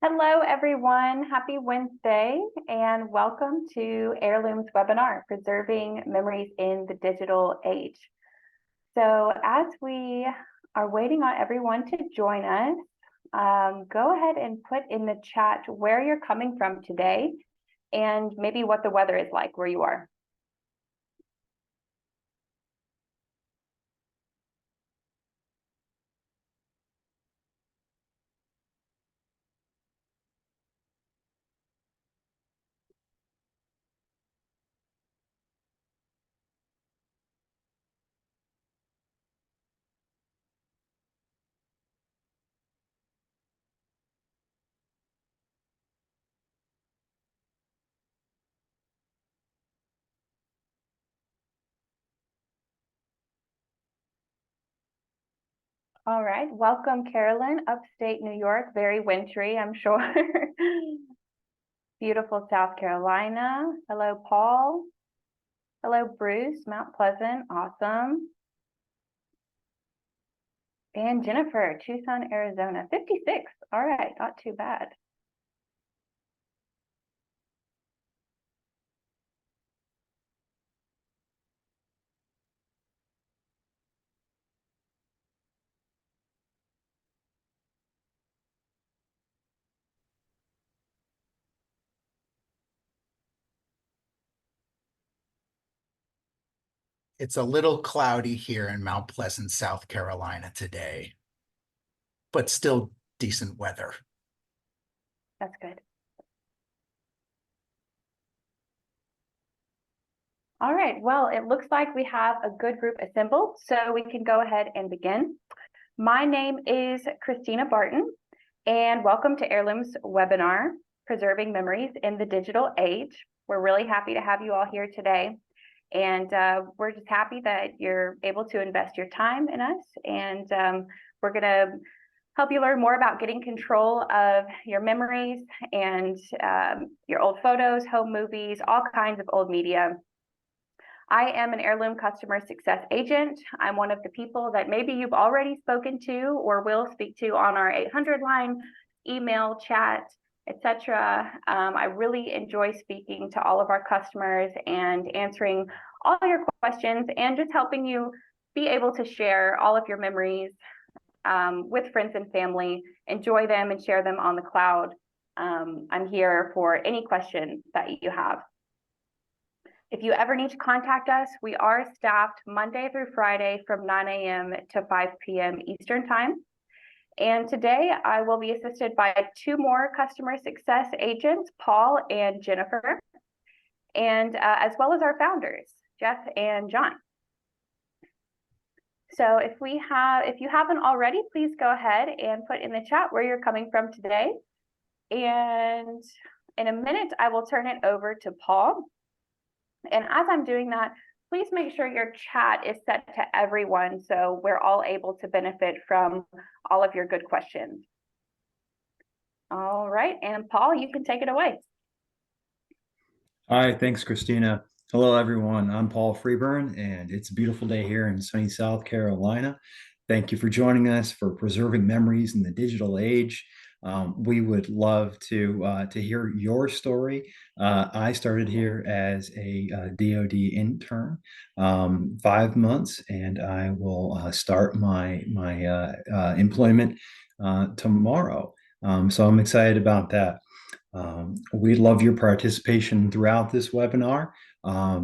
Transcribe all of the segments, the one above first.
Hello, everyone. Happy Wednesday, and welcome to Heirloom's webinar, Preserving Memories in the Digital Age. So as we are waiting on everyone to join us, go ahead and put in the chat where you're coming from today and maybe what the weather is like where you are. All right, welcome, Carolyn, upstate New York, very wintry, I'm sure. Beautiful South Carolina. Hello, Paul. Hello, Bruce, Mount Pleasant, awesome. And Jennifer, Tucson, Arizona, 56. All right, not too bad. It's a little cloudy here in Mount Pleasant, South Carolina today, but still decent weather. That's good. All right, well, it looks like we have a good group assembled, so we can go ahead and begin. My name is Christina Barton, and welcome to Heirloom's webinar, Preserving Memories in the Digital Age. We're really happy to have you all here today. And we're just happy that you're able to invest your time in us. And we're going to help you learn more about getting control of your memories and your old photos, home movies, all kinds of old media. I am an Heirloom customer success agent. I'm one of the people that maybe you've already spoken to or will speak to on our 800 line, email, chat, etc. I really enjoy speaking to all of our customers and answering all your questions and just helping you be able to share all of your memories with friends and family, enjoy them and share them on the cloud. I'm here for any questions that you have. If you ever need to contact us, we are staffed Monday through Friday from 9 a.m. to 5 p.m. Eastern Time. And today I will be assisted by two more customer success agents, Paul and Jennifer, and as well as our founders, Jeff and John. So if you haven't already, please go ahead and put in the chat where you're coming from today. And in a minute, I will turn it over to Paul. And as I'm doing that, please make sure your chat is set to everyone so we're all able to benefit from all of your good questions. All right, and Paul, you can take it away. Hi, thanks, Christina. Hello, everyone. I'm Paul Freeburn, and it's a beautiful day here in sunny South Carolina. Thank you for joining us for Preserving Memories in the Digital Age. We would love to hear your story. I started here as a DoD intern, 5 months, and I will start my employment tomorrow. So I'm excited about that. We love your participation throughout this webinar.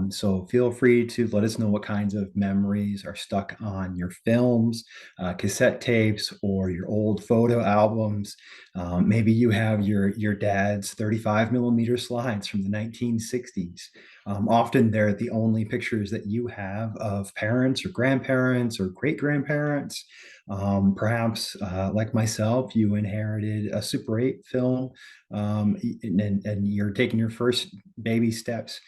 So feel free to let us know what kinds of memories are stuck on your films, cassette tapes, or your old photo albums. Maybe you have your dad's 35 millimeter slides from the 1960s. Often they're the only pictures that you have of parents or grandparents or great-grandparents. Perhaps, like myself, you inherited a Super 8 film, and you're taking your first baby steps.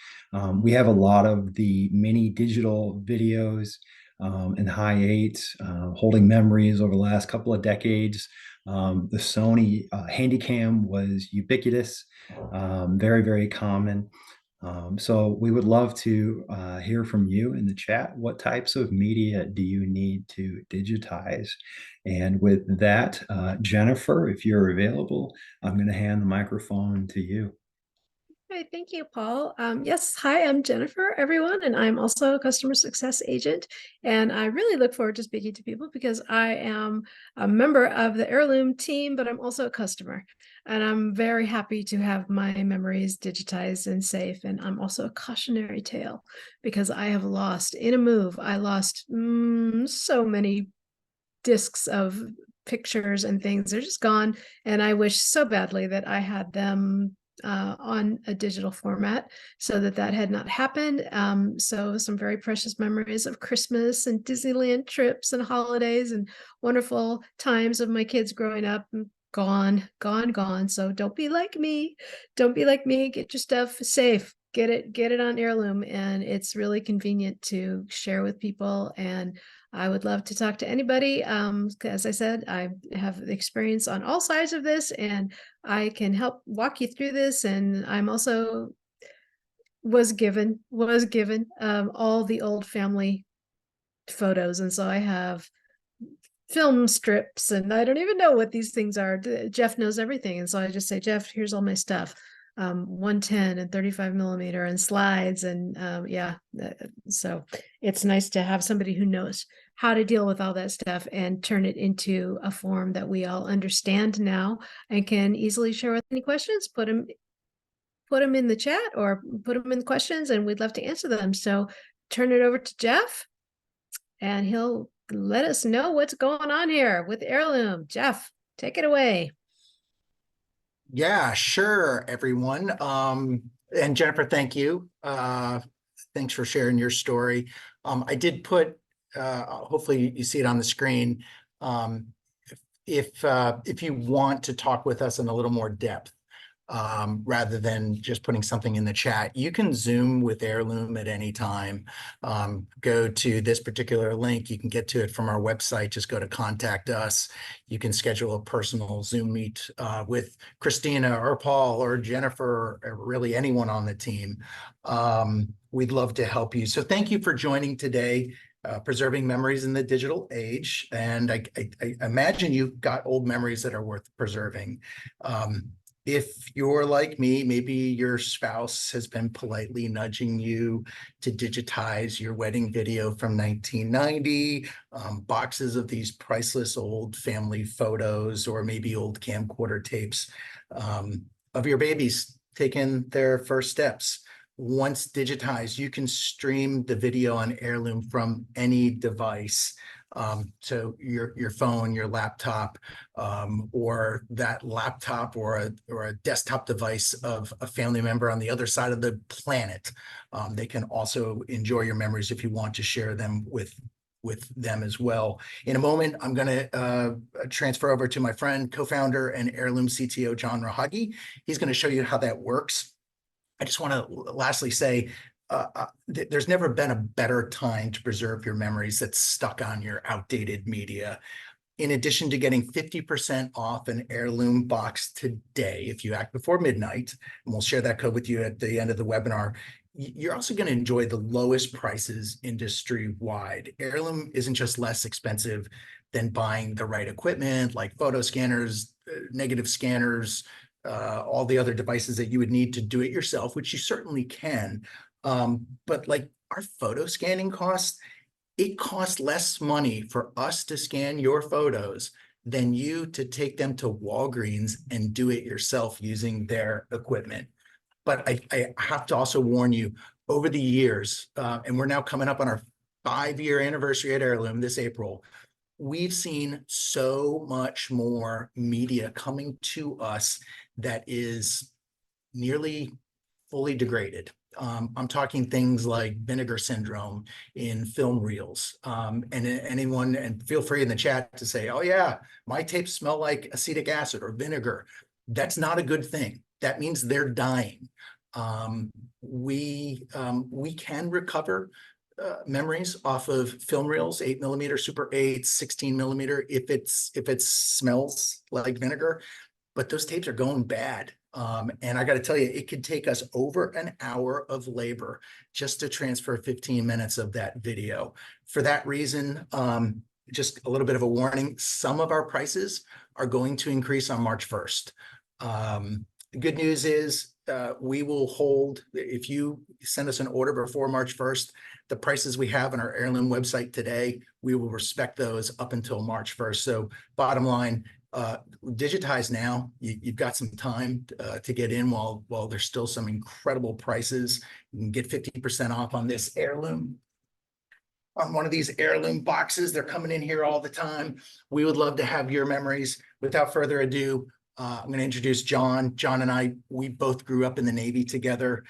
We have a lot of the mini digital videos and high eights holding memories over the last couple of decades. The Sony Handycam was ubiquitous, very, very common. So we would love to hear from you in the chat. What types of media do you need to digitize? And with that, Jennifer, if you're available, I'm going to hand the microphone to you. Hi, thank you, Paul. Yes, hi, I'm Jennifer, everyone, and I'm also a customer success agent. And I really look forward to speaking to people because I am a member of the Heirloom team, but I'm also a customer. And I'm very happy to have my memories digitized and safe. And I'm also a cautionary tale because I have lost, in a move, I lost so many discs of pictures and things. They're just gone. And I wish so badly that I had them on a digital format so that had not happened. So some very precious memories of Christmas and Disneyland trips and holidays and wonderful times of my kids growing up. Gone, gone, gone. So don't be like me. Don't be like me. Get your stuff safe. Get it on Heirloom. And it's really convenient to share with people. And I would love to talk to anybody. As I said, I have experience on all sides of this, and I can help walk you through this. And I'm also was given all the old family photos, and so I have film strips, and I don't even know what these things are. Jeff knows everything, and so I just say, Jeff, here's all my stuff. 110 and 35 millimeter and slides, and so it's nice to have somebody who knows how to deal with all that stuff and turn it into a form that we all understand now and can easily share with any questions. Put them in the chat or put them in the questions, and we'd love to answer them. So turn it over to Jeff, and he'll let us know what's going on here with Heirloom. Jeff, take it away. Yeah, sure, everyone. And Jennifer, thank you. Thanks for sharing your story. I did put, hopefully you see it on the screen. If you want to talk with us in a little more depth, rather than just putting something in the chat, you can Zoom with Heirloom at any time. Go to this particular link. You can get to it from our website. Just go to contact us. You can schedule a personal Zoom meet with Christina or Paul or Jennifer, or really anyone on the team. We'd love to help you. So thank you for joining today. Preserving memories in the digital age. And I imagine you've got old memories that are worth preserving. If you're like me, maybe your spouse has been politely nudging you to digitize your wedding video from 1990, boxes of these priceless old family photos, or maybe old camcorder tapes of your babies taking their first steps. Once digitized, you can stream the video on Heirloom from any device. So your phone, your laptop, or that laptop or a desktop device of a family member on the other side of the planet. They can also enjoy your memories if you want to share them with them as well. In a moment, I'm going to transfer over to my friend, co-founder, and Heirloom CTO, John Rahagi. He's going to show you how that works. I just want to lastly say, there's never been a better time to preserve your memories that's stuck on your outdated media. In addition to getting 50% off an Heirloom box today, if you act before midnight, and we'll share that code with you at the end of the webinar, you're also going to enjoy the lowest prices industry-wide. Heirloom isn't just less expensive than buying the right equipment, like photo scanners, negative scanners, all the other devices that you would need to do it yourself, which you certainly can. But like our photo scanning costs, it costs less money for us to scan your photos than you to take them to Walgreens and do it yourself using their equipment. But I have to also warn you, over the years, and we're now coming up on our 5-year anniversary at Heirloom this April, we've seen so much more media coming to us that is nearly fully degraded. I'm talking things like vinegar syndrome in film reels. And anyone, and feel free in the chat to say, oh yeah, my tapes smell like acetic acid or vinegar. That's not a good thing. That means they're dying. We can recover memories off of film reels, 8mm, Super 8, 16mm, if it smells like vinegar. but those tapes are going bad. And I got to tell you, it could take us over an hour of labor just to transfer 15 minutes of that video. For that reason, just a little bit of a warning, some of our prices are going to increase on March 1st. The good news is we will hold, if you send us an order before March 1st, the prices we have on our Heirloom website today, we will respect those up until March 1st. So bottom line, digitize now. You've got some time to get in while there's still some incredible prices. You can get 50% off on this Heirloom, on one of these Heirloom boxes. They're coming in here all the time. We would love to have your memories. Without further ado, I'm going to introduce John. John and I, we both grew up in the Navy together.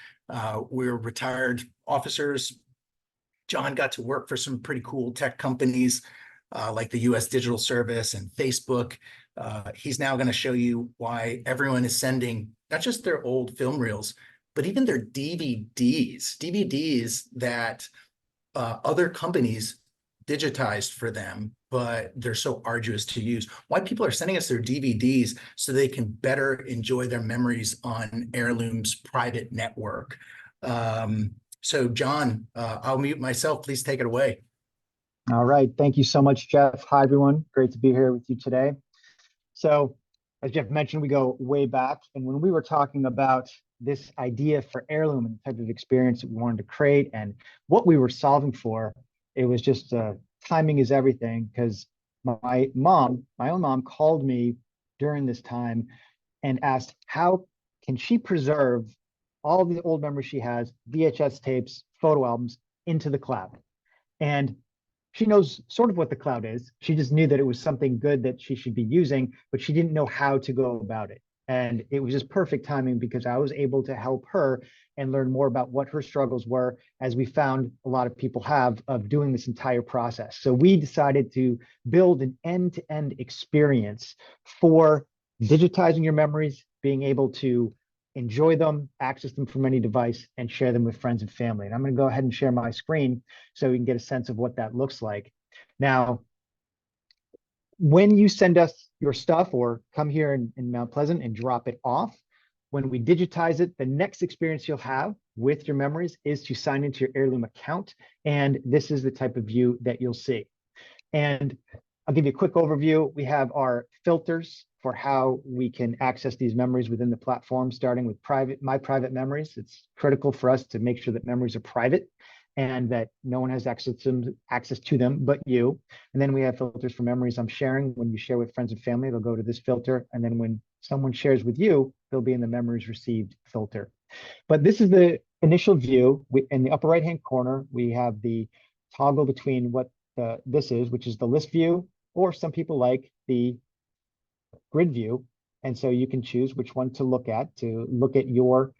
We're retired officers. John got to work for some pretty cool tech companies like the US Digital Service and Facebook. He's now going to show you why everyone is sending not just their old film reels, but even their DVDs that other companies digitized for them, but they're so arduous to use. Why people are sending us their DVDs so they can better enjoy their memories on Heirloom's private network. So John, I'll mute myself. Please take it away. All right. Thank you so much, Jeff. Hi, everyone. Great to be here with you today. So as Jeff mentioned, we go way back. And when we were talking about this idea for Heirloom and the type of experience that we wanted to create and what we were solving for, it was just timing is everything, because my own mom called me during this time and asked how can she preserve all the old memories she has, VHS tapes, photo albums, into the cloud. And she knows sort of what the cloud is. She just knew that it was something good that she should be using, but she didn't know how to go about it. And it was just perfect timing because I was able to help her and learn more about what her struggles were, as we found a lot of people have, of doing this entire process. So we decided to build an end-to-end experience for digitizing your memories, being able to enjoy them, access them from any device, and share them with friends and family. And I'm going to go ahead and share my screen so we can get a sense of what that looks like. Now, when you send us your stuff or come here in Mount Pleasant and drop it off, when we digitize it, the next experience you'll have with your memories is to sign into your Heirloom account. And this is the type of view that you'll see. And I'll give you a quick overview. We have our filters for how we can access these memories within the platform, starting with my private memories. It's critical for us to make sure that memories are private and that no one has access to them but you. And then we have filters for memories I'm sharing. When you share with friends and family, they'll go to this filter. And then when someone shares with you, they'll be in the memories received filter. But this is the initial view. In the upper right-hand corner, we have the toggle between what this is, which is the list view, or some people like the grid view. And so you can choose which one to look at your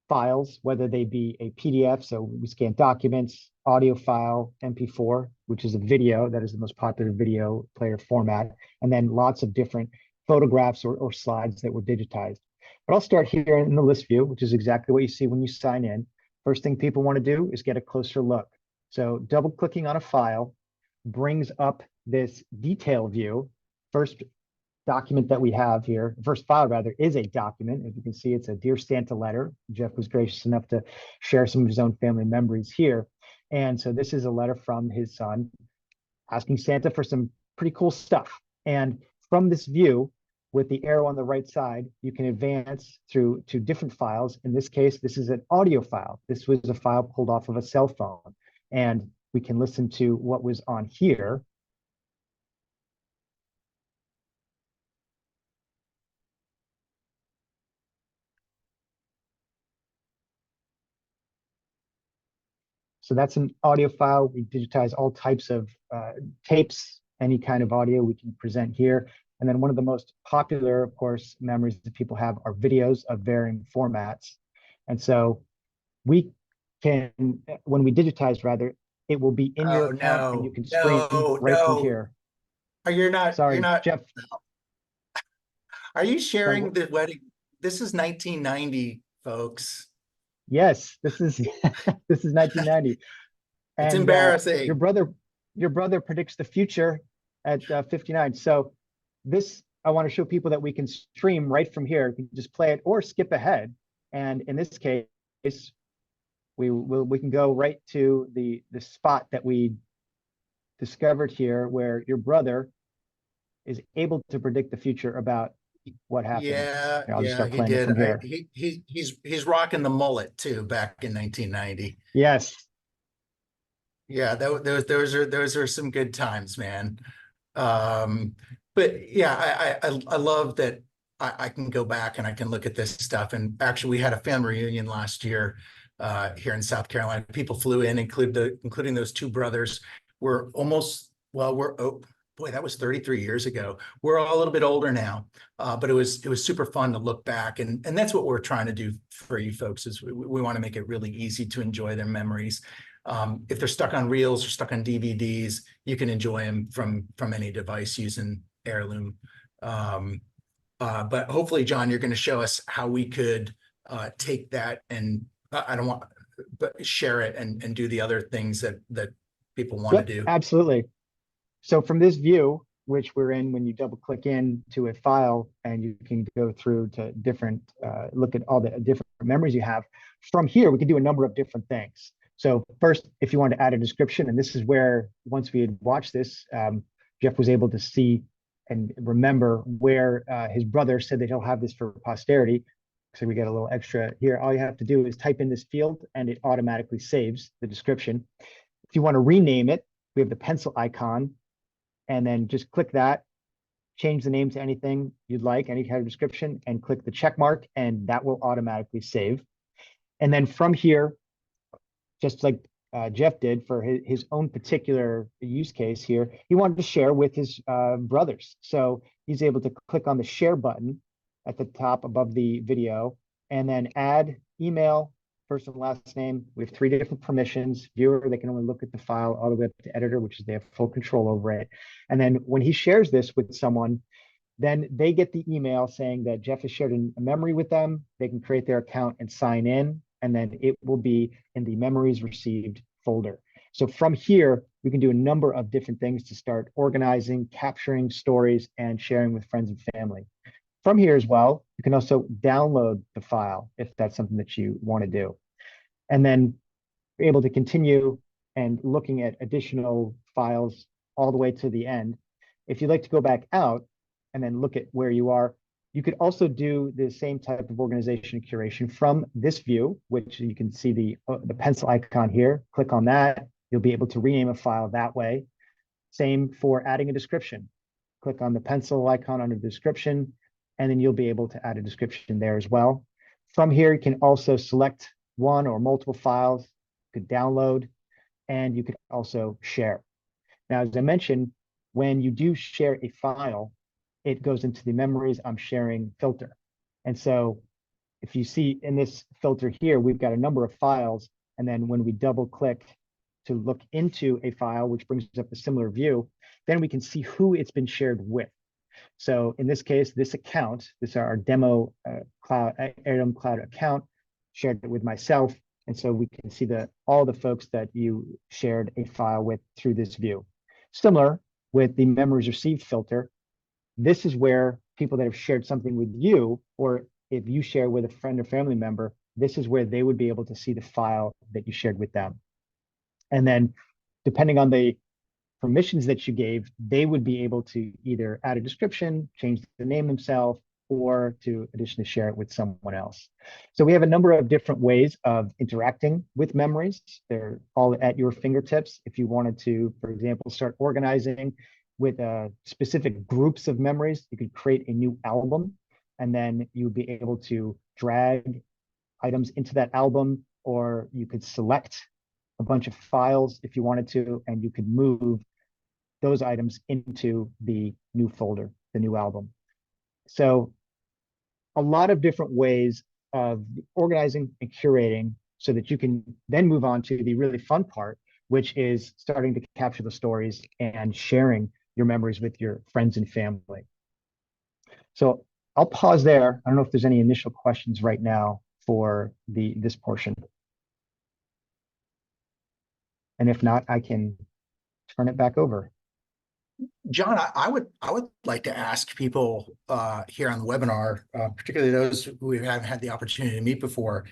files, whether they be a PDF, so we scan documents, audio file, MP4, which is a video, that is the most popular video player format, and then lots of different photographs or slides that were digitized. But I'll start here in the list view, which is exactly what you see when you sign in. First thing people want to do is get a closer look. So double clicking on a file brings up this detail view. First document that we have here, first file rather, is a document. As you can see, it's a Dear Santa letter. Jeff was gracious enough to share some of his own family memories here. And so this is a letter from his son asking Santa for some pretty cool stuff. And from this view, with the arrow on the right side, you can advance through to different files. In this case, this is an audio file. This was a file pulled off of a cell phone. And we can listen to what was on here. So that's an audio file. We digitize all types of tapes, any kind of audio we can present here. And then one of the most popular, of course, memories that people have are videos of varying formats. And so we can, when we digitize rather, it will be in your account and you can stream right from here. You're not, Sorry, you're not, Jeff. Are you sharing the wedding? This is 1990, folks. Yes, this is this is 1990. And, it's embarrassing. Your brother predicts the future at 59. So this I want to show people that we can stream right from here. We can just play it or skip ahead. And in this case, we can go right to the spot that we discovered here, where your brother is able to predict the future about what happened. Yeah, I'll just yeah, start he playing it did. from here. He's rocking the mullet too back in 1990. Yes. Yeah, those are some good times, man. But yeah, I love that I can go back and I can look at this stuff. And actually, we had a family reunion last year here in South Carolina. People flew in, including those two brothers. We're almost, well, oh boy, that was 33 years ago. We're all a little bit older now, but it was super fun to look back, and that's what we're trying to do for you folks. Is we want to make it really easy to enjoy their memories. If they're stuck on reels or stuck on DVDs, you can enjoy them from any device using Heirloom. But hopefully, John, you're going to show us how we could take that and I don't want, but share it and do the other things that people want to do. Absolutely. So from this view, which we're in, when you double click into a file and you can go through to different, look at all the different memories you have. From here, we can do a number of different things. So first, if you want to add a description, and this is where, once we had watched this, Jeff was able to see and remember where his brother said that he'll have this for posterity. So we get a little extra here. All you have to do is type in this field and it automatically saves the description. If you want to rename it, we have the pencil icon, and then just click that, change the name to anything you'd like, any kind of description, and click the check mark, and that will automatically save. And then from here, just like Jeff did for his own particular use case here, he wanted to share with his brothers. So he's able to click on the share button at the top above the video, and then add email, first and last name. We have 3 different permissions. Viewer, they can only look at the file, all the way up to editor, which is they have full control over it. And then when he shares this with someone, then they get the email saying that Jeff has shared a memory with them. They can create their account and sign in, and then it will be in the memories received folder. So from here, we can do a number of different things to start organizing, capturing stories, and sharing with friends and family. From here as well, you can also download the file if that's something that you want to do. And then you're able to continue and looking at additional files all the way to the end. If you'd like to go back out and then look at where you are, you could also do the same type of organization and curation from this view, which you can see the pencil icon here. Click on that. You'll be able to rename a file that way. Same for adding a description. Click on the pencil icon under the description, and then you'll be able to add a description there as well. From here, you can also select one or multiple files, you could download, and you could also share. Now, as I mentioned, when you do share a file, it goes into the memories I'm sharing filter. And so if you see in this filter here, we've got a number of files. And then when we double click to look into a file, which brings up a similar view, then we can see who it's been shared with. So in this case, this account, this is our demo Heirloom Cloud account, shared it with myself. And so we can see all the folks that you shared a file with through this view. Similar with the memories received filter, this is where people that have shared something with you, or if you share with a friend or family member, this is where they would be able to see the file that you shared with them. And then depending on the permissions that you gave, they would be able to either add a description, change the name themselves, or to additionally share it with someone else. So we have a number of different ways of interacting with memories. They're all at your fingertips. If you wanted to, for example, start organizing with specific groups of memories, you could create a new album, and then you would be able to drag items into that album, or you could select a bunch of files if you wanted to, and you could move those items into the new folder, the new album. So a lot of different ways of organizing and curating so that you can then move on to the really fun part, which is starting to capture the stories and sharing your memories with your friends and family. So I'll pause there. I don't know if there's any initial questions right now for this portion. And if not, I can turn it back over. John, I would like to ask people here on the webinar, particularly those who we haven't had the opportunity to meet before,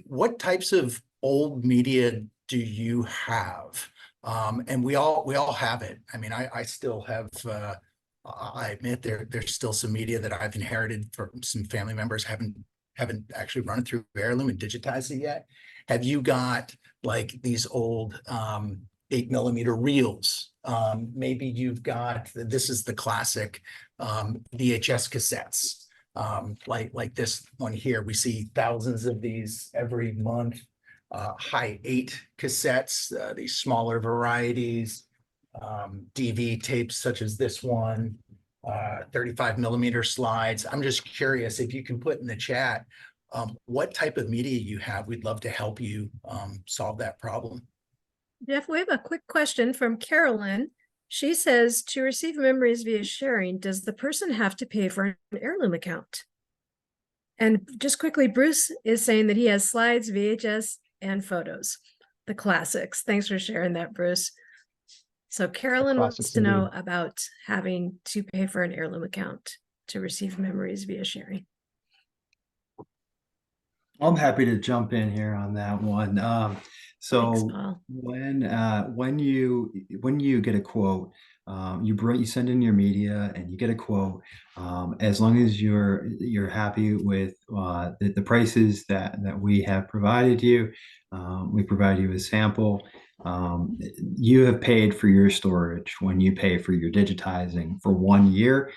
what types of old media do you have? And we all have it. I mean, I still have I admit there's still some media that I've inherited from some family members haven't actually run it through Heirloom and digitized it yet. Have you got like these old 8mm reels? Maybe you've got, this is the classic VHS cassettes. Like this one here, we see thousands of these every month. High 8 cassettes, these smaller varieties, DV tapes such as this one, 35mm slides. I'm just curious if you can put in the chat what type of media you have. We'd love to help you solve that problem. Jeff, we have a quick question from Carolyn. She says, to receive memories via sharing, does the person have to pay for an Heirloom account? And just quickly, Bruce is saying that he has slides, VHS, and photos, the classics. Thanks for sharing that, Bruce. So Carolyn wants to know about having to pay for an Heirloom account to receive memories via sharing. I'm happy to jump in here on that one. So Thanks, Paul. when you get a quote, you send in your media and you get a quote. As long as you're happy with the prices that we have provided you, we provide you a sample. You have paid for your storage when you pay for your digitizing for 1 year.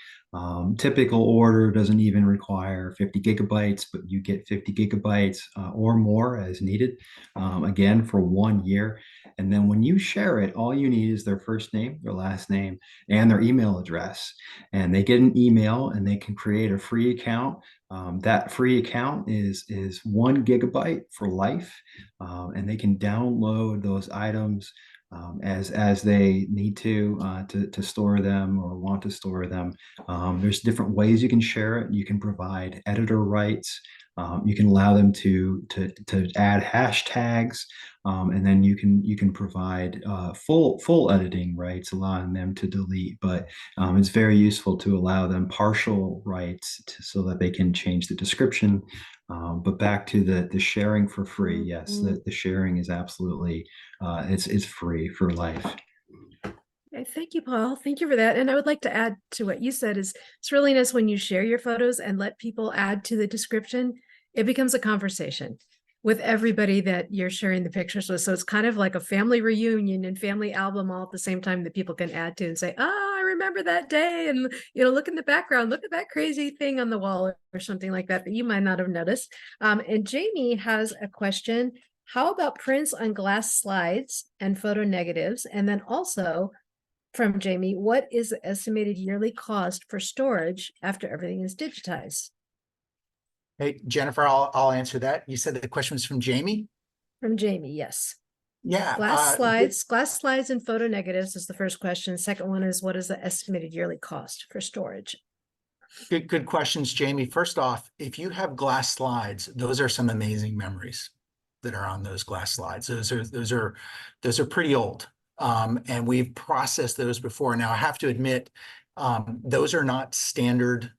Typical order doesn't even require 50 gigabytes, but you get 50 gigabytes or more as needed, again, for 1 year. And then when you share it, all you need is their first name, their last name, and their email address. And they get an email and they can create a free account. That free account is 1 gigabyte for life. And they can download those items as they need to store them or want to store them. There's different ways you can share it. You can provide editor rights. You can allow them to add hashtags, and then you can provide full editing rights, allowing them to delete. But it's very useful to allow them partial rights so that they can change the description. But back to the sharing for free, yes, the sharing is absolutely it's free for life. Okay, thank you, Paul. Thank you for that. And I would like to add to what you said is it's really nice when you share your photos and let people add to the description. It becomes a conversation with everybody that you're sharing the pictures with. So it's kind of like a family reunion and family album all at the same time that people can add to and say, oh, I remember that day. And, look in the background, look at that crazy thing on the wall or something like that you might not have noticed. And Jamie has a question. How about prints on glass slides and photo negatives? And then also, from Jamie, what is the estimated yearly cost for storage after everything is digitized? Hey, Jennifer, I'll answer that. You said that the question was from Jamie? From Jamie, yes. Yeah. Glass slides and photo negatives is the first question. Second one is, what is the estimated yearly cost for storage? Good questions, Jamie. First off, if you have glass slides, those are some amazing memories that are on those glass slides. Those are pretty old. And we've processed those before. Now I have to admit, those are not standard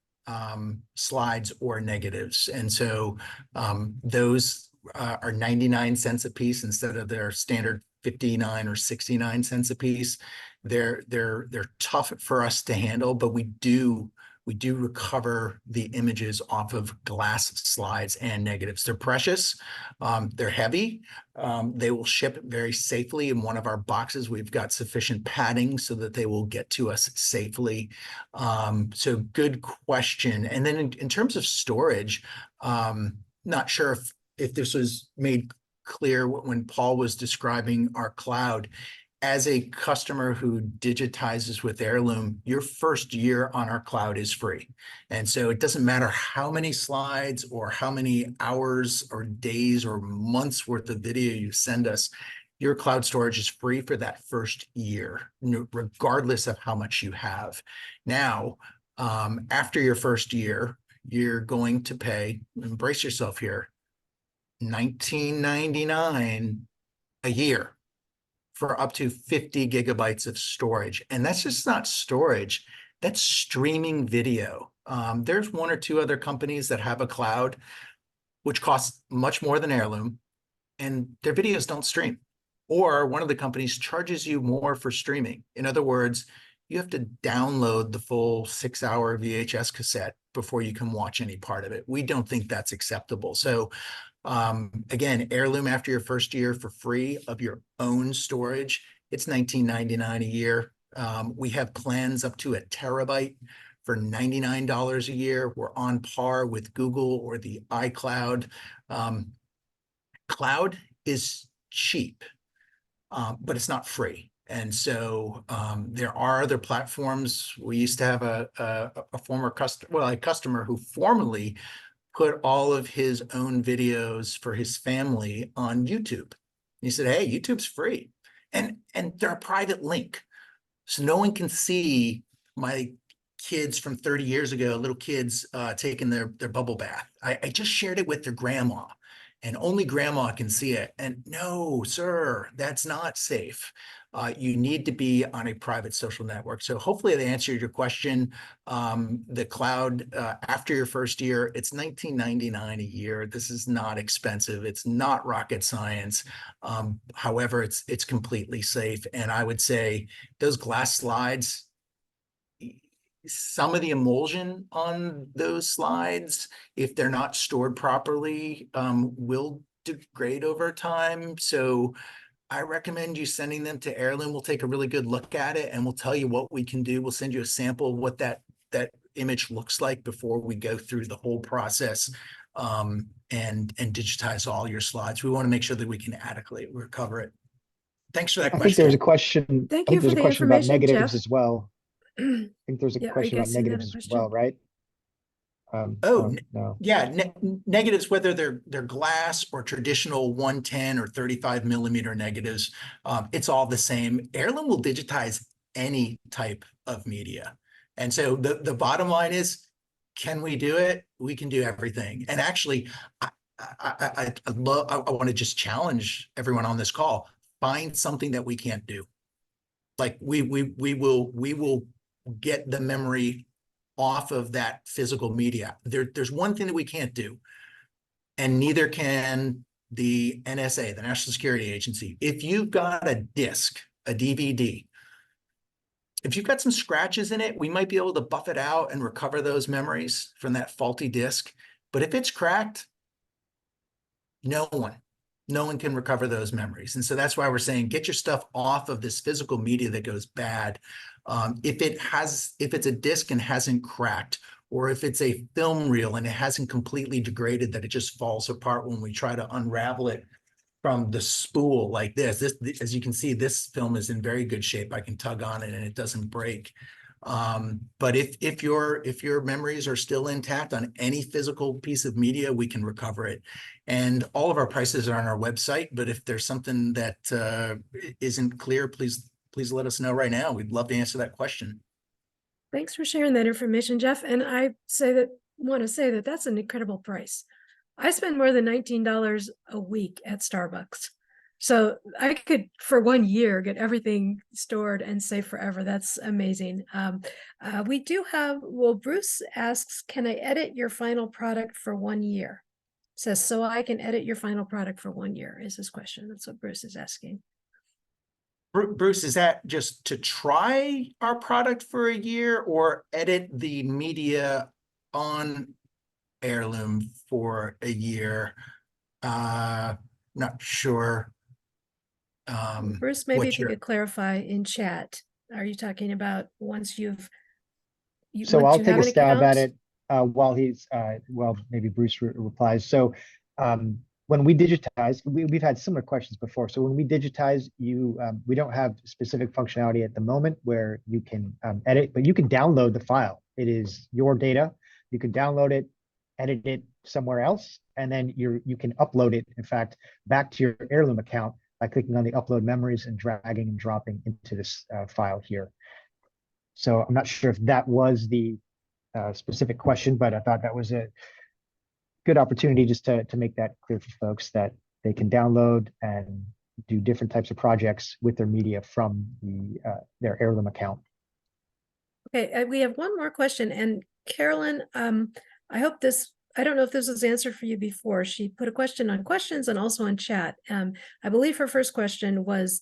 slides or negatives. And so those are 99 cents a piece instead of their standard 59 or 69 cents a piece. They're tough for us to handle, but we do recover the images off of glass slides and negatives. They're precious. They're heavy. They will ship very safely. In one of our boxes, we've got sufficient padding so that they will get to us safely. So good question. And then in terms of storage, not sure if this was made clear when Paul was describing our cloud. As a customer who digitizes with Heirloom, your first year on our cloud is free. And so it doesn't matter how many slides or how many hours or days or months worth of video you send us, your cloud storage is free for that first year, regardless of how much you have. Now, after your first year, you're going to pay, embrace yourself here, $19.99 a year for up to 50 gigabytes of storage. And that's just not storage, that's streaming video. There's one or two other companies that have a cloud, which costs much more than Heirloom, and their videos don't stream. Or one of the companies charges you more for streaming. In other words, you have to download the full 6-hour VHS cassette before you can watch any part of it. We don't think that's acceptable. So again, Heirloom after your first year for free of your own storage, it's $19.99 a year. We have plans up to 1 terabyte for $99 a year. We're on par with Google or the iCloud. Cloud is cheap, but it's not free. And so there are other platforms. We used to have a former customer, well, a customer who formerly put all of his own videos for his family on YouTube. He said, hey, YouTube's free. And they're a private link. So no one can see my kids from 30 years ago, little kids taking their bubble bath. I just shared it with their grandma, and only grandma can see it. And no, sir, that's not safe. You need to be on a private social network. So hopefully they answered your question. The cloud, after your first year, it's $19.99 a year. This is not expensive. It's not rocket science. However, it's completely safe. And I would say those glass slides, some of the emulsion on those slides, if they're not stored properly, will degrade over time. So I recommend you sending them to Heirloom. We'll take a really good look at it and we'll tell you what we can do. We'll send you a sample of what that image looks like before we go through the whole process and digitize all your slides. We want to make sure that we can adequately recover it. Thanks for that question. I think there's a question. Thank I you think there's for a the question about information, negatives Jeff. as well. I think there's a Yeah, are you question about guys seeing that negatives as question? well, right? No. Yeah, negatives, whether they're glass or traditional 110 or 35 millimeter negatives, it's all the same. Heirloom will digitize any type of media. And so the bottom line is, can we do it? We can do everything. And actually, I want to just challenge everyone on this call, find something that we can't do. Like we will get the memory off of that physical media. There's one thing that we can't do, and neither can the NSA, the National Security Agency. If you've got a disc, a DVD, if you've got some scratches in it, we might be able to buff it out and recover those memories from that faulty disc. But if it's cracked, no one can recover those memories. And so that's why we're saying, get your stuff off of this physical media that goes bad. If it's a disc and hasn't cracked, or if it's a film reel and it hasn't completely degraded, that it just falls apart when we try to unravel it from the spool like this. As you can see, this film is in very good shape. I can tug on it and it doesn't break. But if your memories are still intact on any physical piece of media, we can recover it. And all of our prices are on our website. But if there's something that isn't clear, please let us know right now. We'd love to answer that question. Thanks for sharing that information, Jeff. And I want to say that that's an incredible price. I spend more than $19 a week at Starbucks. So I could, for 1 year, get everything stored and safe forever. That's amazing. We do have, Bruce asks, can I edit your final product for 1 year? Says, so I can edit your final product for 1 year is his question. That's what Bruce is asking. Bruce, is that just to try our product for a year or edit the media on Heirloom for a year? Not sure. Bruce, maybe if you could clarify in chat, are you talking about once so I'll take a stab at it while he's maybe Bruce replies. So when we digitize, we've had similar questions before. So when we digitize, we don't have specific functionality at the moment where you can edit, but you can download the file. It is your data. You can download it, edit it somewhere else, and then you can upload it, in fact, back to your Heirloom account by clicking on the upload memories and dragging and dropping into this file here. So I'm not sure if that was the specific question, but I thought that was a good opportunity just to make that clear for folks that they can download and do different types of projects with their media from their Heirloom account. Okay, we have one more question, and Carolyn, I hope this, I don't know if this was answered for you before. She put a question on questions and also in chat. I believe her first question was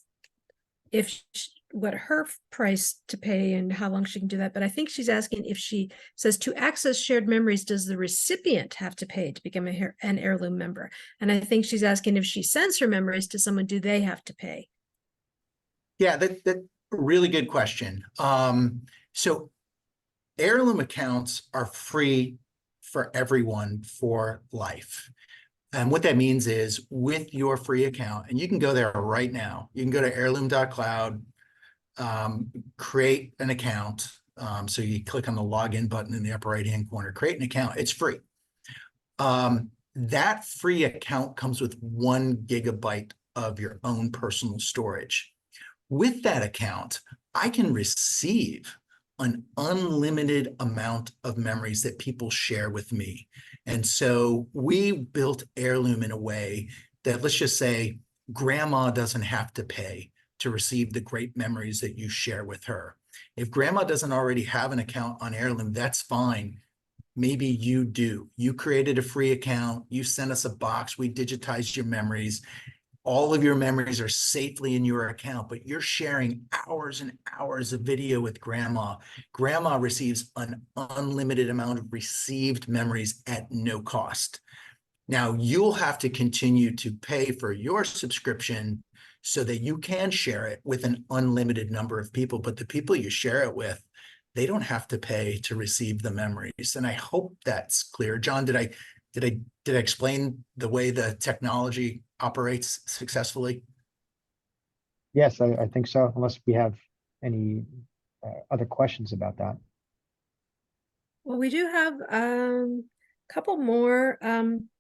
what her price to pay and how long she can do that. But I think she's asking if she says to access shared memories, does the recipient have to pay to become an Heirloom member? And I think she's asking if she sends her memories to someone, do they have to pay? Yeah, that really good question. So Heirloom accounts are free for everyone for life. And what that means is with your free account, and you can go there right now, you can go to heirloom.cloud, create an account. So you click on the login button in the upper right-hand corner, create an account, it's free. That free account comes with 1 gigabyte of your own personal storage. With that account, I can receive an unlimited amount of memories that people share with me. And so we built Heirloom in a way that, let's just say, grandma doesn't have to pay to receive the great memories that you share with her. If grandma doesn't already have an account on Heirloom, that's fine. Maybe you do. You created a free account, you sent us a box, we digitized your memories. All of your memories are safely in your account, but you're sharing hours and hours of video with grandma. Grandma receives an unlimited amount of received memories at no cost. Now, you'll have to continue to pay for your subscription so that you can share it with an unlimited number of people, but the people you share it with, they don't have to pay to receive the memories. And I hope that's clear. John, did I explain the way the technology operates successfully? Yes, I think so, unless we have any other questions about that. Well, we do have a couple more.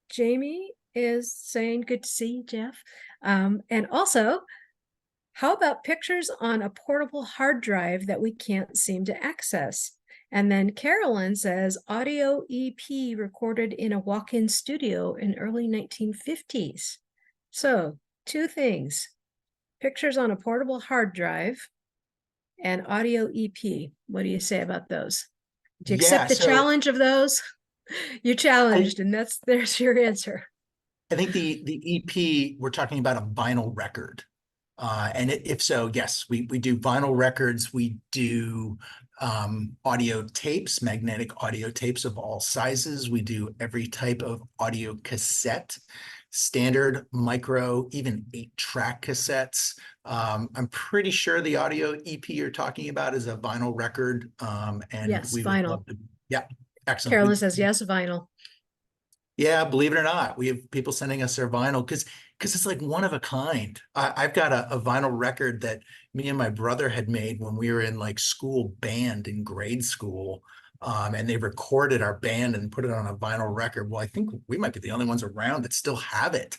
Jamie is saying, good to see you, Jeff. And also, how about pictures on a portable hard drive that we can't seem to access? And then Carolyn says, audio EP recorded in a walk-in studio in early 1950s. So 2 things, pictures on a portable hard drive and audio EP. What do you say about those? Do you accept the challenge of those? You challenged, and there's your answer. I think the EP, we're talking about a vinyl record. And if so, yes, we do vinyl records. We do audio tapes, magnetic audio tapes of all sizes. We do every type of audio cassette, standard, micro, even 8-track cassettes. I'm pretty sure the audio EP you're talking about is a vinyl record. And yes, we vinyl. would love to, yeah, excellent. Carolyn says yes, vinyl. Yeah, believe it or not, we have people sending us their vinyl because it's like one of a kind. I've got a vinyl record that me and my brother had made when we were in like school band in grade school. And they recorded our band and put it on a vinyl record. Well, I think we might be the only ones around that still have it.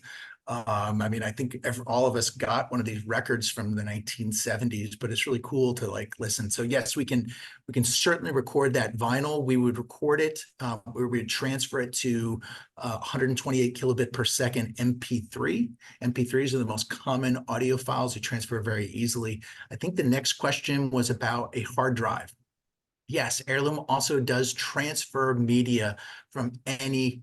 I mean, I think all of us got one of these records from the 1970s, but it's really cool to like listen. So yes, we can certainly record that vinyl. We would record it, we would transfer it to 128 kilobit per second MP3. MP3s are the most common audio files. You transfer very easily. I think the next question was about a hard drive. Yes, Heirloom also does transfer media from any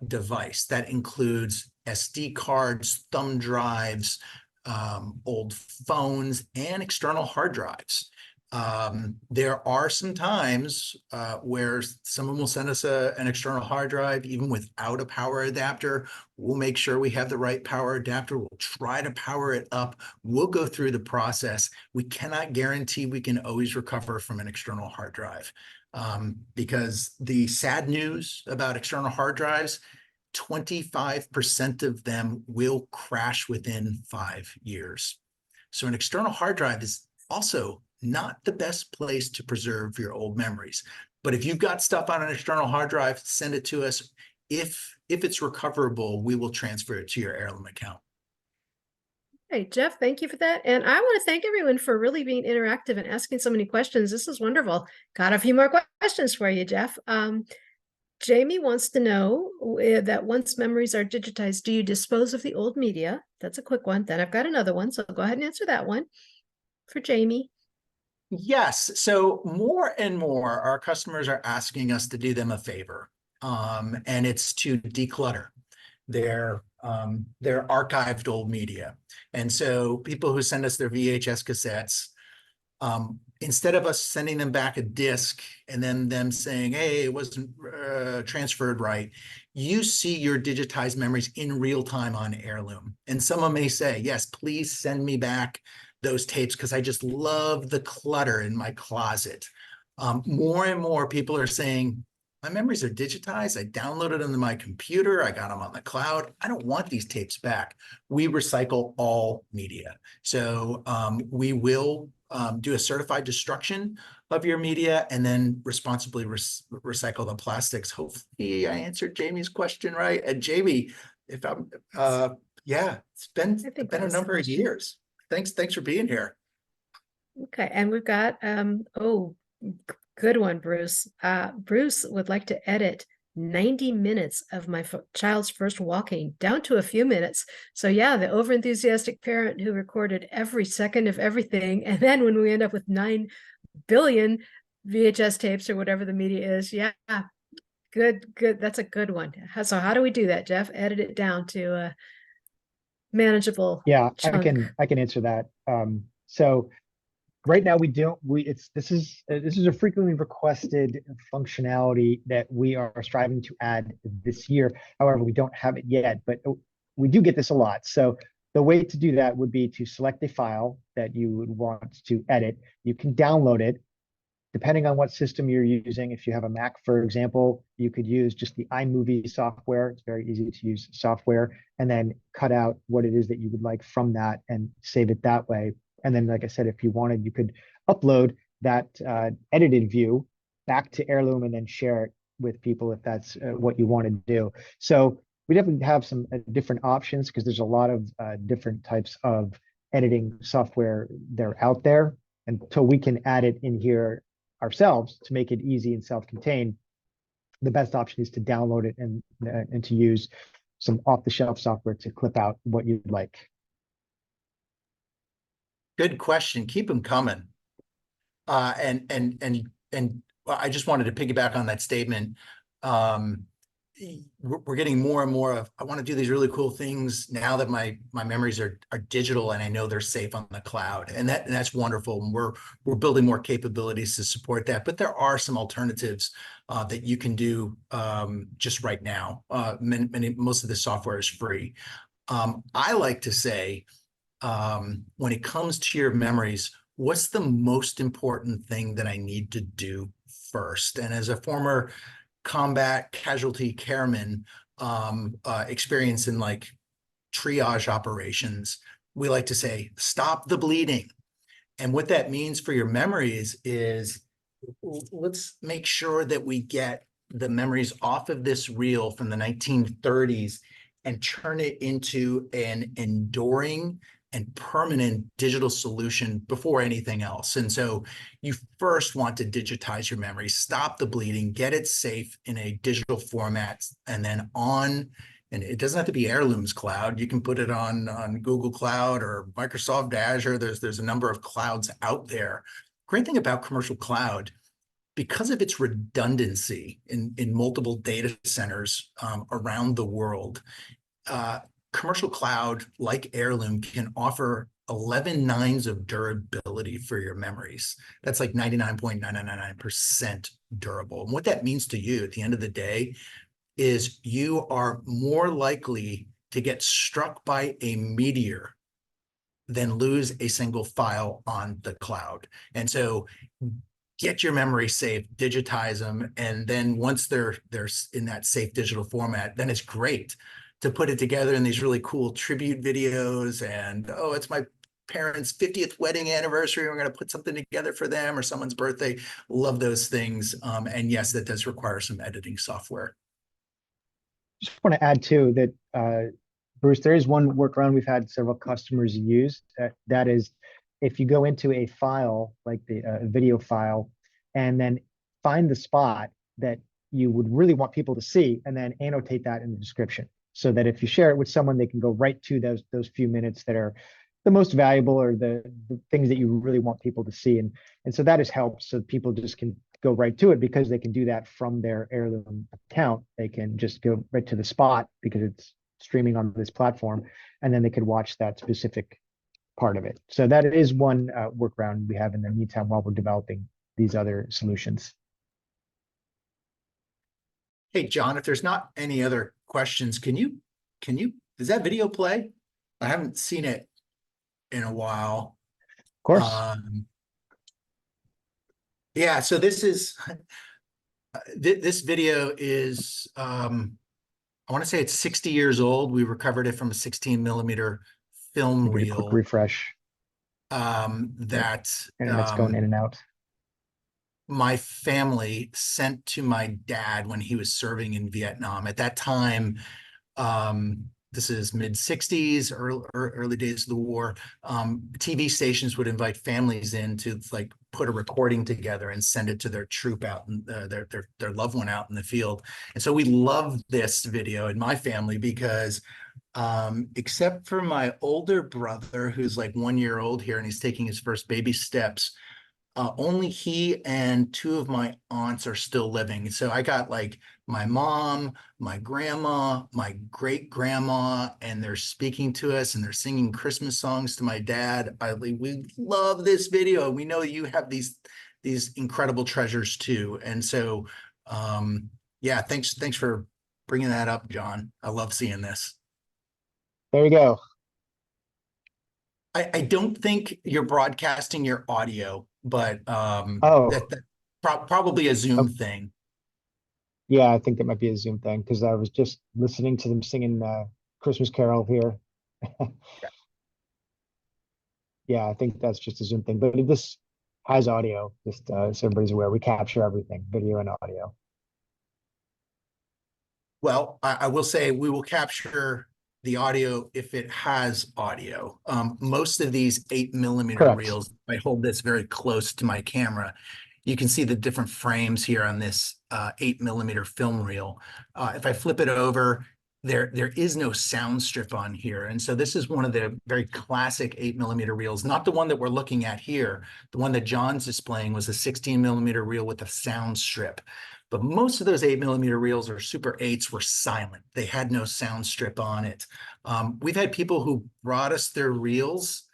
device. That includes SD cards, thumb drives, old phones, and external hard drives. There are some times where someone will send us an external hard drive, even without a power adapter. We'll make sure we have the right power adapter. We'll try to power it up. We'll go through the process. We cannot guarantee we can always recover from an external hard drive because the sad news about external hard drives, 25% of them will crash within 5 years. So an external hard drive is also not the best place to preserve your old memories. But if you've got stuff on an external hard drive, send it to us. If it's recoverable, we will transfer it to your Heirloom account. Hey, Jeff, thank you for that. And I want to thank everyone for really being interactive and asking so many questions. This is wonderful. Got a few more questions for you, Jeff. Jamie wants to know that once memories are digitized, do you dispose of the old media? that's a quick one. Then I've got another one, so go ahead and answer that one for Jamie. Yes. So more and more, our customers are asking us to do them a favor, and it's to declutter their archived old media. And so people who send us their VHS cassettes, instead of us sending them back a disc and then them saying, hey, it wasn't transferred right, you see your digitized memories in real time on Heirloom. And someone may say, yes, please send me back those tapes because I just love the clutter in my closet. More and more people are saying, my memories are digitized. I downloaded them to my computer. I got them on the cloud. I don't want these tapes back. We recycle all media. So we will do a certified destruction of your media and then responsibly recycle the plastics. Hopefully I answered Jamie's question right. And Jamie, if I'm, yeah, it's been a number of years. Thanks for being here. Okay, and we've got, good one, Bruce. Bruce would like to edit 90 minutes of my child's first walking down to a few minutes. So yeah, the overenthusiastic parent who recorded every second of everything. And then when we end up with 9 billion VHS tapes or whatever the media is, yeah, good. That's a good one. So how do we do that, Jeff? Edit it down to a manageable chunk. I can answer that. So right now this is a frequently requested functionality that we are striving to add this year. However, we don't have it yet, but we do get this a lot. So the way to do that would be to select a file that you would want to edit. You can download it depending on what system you're using. If you have a Mac, for example, you could use just the iMovie software. It's very easy to use software, and then cut out what it is that you would like from that and save it that way. And then, like I said, if you wanted, you could upload that edited view back to Heirloom and then share it with people if that's what you want to do. So we definitely have some different options because there's a lot of different types of editing software that are out there. Until we can add it in here ourselves to make it easy and self-contained, the best option is to download it and to use some off-the-shelf software to clip out what you'd like. Good question. Keep them coming. And I just wanted to piggyback on that statement. We're getting more and more of, I want to do these really cool things now that my memories are digital and I know they're safe on the cloud, and that's wonderful. And we're building more capabilities to support that. But there are some alternatives that you can do just right now. Most of the software is free. I like to say, when it comes to your memories, what's the most important thing that I need to do first? And as a former combat casualty careman, experience in like triage operations, we like to say, stop the bleeding. And what that means for your memories is, let's make sure that we get the memories off of this reel from the 1930s and turn it into an enduring and permanent digital solution before anything else. And so you first want to digitize your memory, stop the bleeding, get it safe in a digital format, and then and it doesn't have to be Heirloom's cloud. You can put it on Google Cloud or Microsoft Azure. There's a number of clouds out there. Great thing about commercial cloud, because of its redundancy in multiple data centers around the world, commercial cloud like Heirloom can offer 11 nines of durability for your memories. That's like 99.999% durable. And what that means to you at the end of the day is you are more likely to get struck by a meteor than lose a single file on the cloud. And so get your memory safe, digitize them, and then once they're in that safe digital format, then it's great to put it together in these really cool tribute videos. And, oh, it's my parents' 50th wedding anniversary. We're going to put something together for them, or someone's birthday. Love those things. And yes, that does require some editing software. Just want to add too that, Bruce, there is one workaround we've had several customers use. That is, if you go into a file, like the video file, and then find the spot that you would really want people to see, and then annotate that in the description. so that if you share it with someone, they can go right to those few minutes that are the most valuable, or the things that you really want people to see. And so that has helped. So people just can go right to it because they can do that from their Heirloom account. They can just go right to the spot because it's streaming on this platform, and then they could watch that specific part of it. So that is one workaround we have in the meantime while we're developing these other solutions. Hey, John, if there's not any other questions, does that video play? I haven't seen it in a while. Of course. Yeah, so this is, this video is, I want to say it's 60 years old. We recovered it from a 16mm film Give it a quick reel. refresh. That Internet's going in and out. my family sent to my dad when he was serving in Vietnam. At that time, this is mid 60s, early days of the war. TV stations would invite families in to like put a recording together and send it to their troop out and their loved one out in the field. And so we love this video in my family because except for my older brother, who's like 1 year old here and he's taking his first baby steps, only he and two of my aunts are still living. So I got like my mom, my grandma, my great grandma, and they're speaking to us and they're singing Christmas songs to my dad. We love this video. We know you have these incredible treasures too. And so, yeah, thanks for bringing that up, John. I love seeing this. There you go. I don't think you're broadcasting your audio, but Oh, that's probably a Zoom oh, thing. yeah, I think that might be a Zoom thing because I was just listening to them singing Christmas Carol here. Yeah, I think that's just a Zoom thing, but this has audio, just so everybody's aware. We capture everything, video and audio. Well, I will say we will capture the audio if it has audio. Most of these 8mm Correct. reels, I hold this very close to my camera. You can see the different frames here on this 8mm film reel. If I flip it over, there is no sound strip on here. And so this is one of the very classic 8mm reels, not the one that we're looking at here. The one that John's displaying was a 16mm reel with a sound strip. But most of those 8mm reels or Super 8s were silent. They had no sound strip on it. We've had people who brought us their reels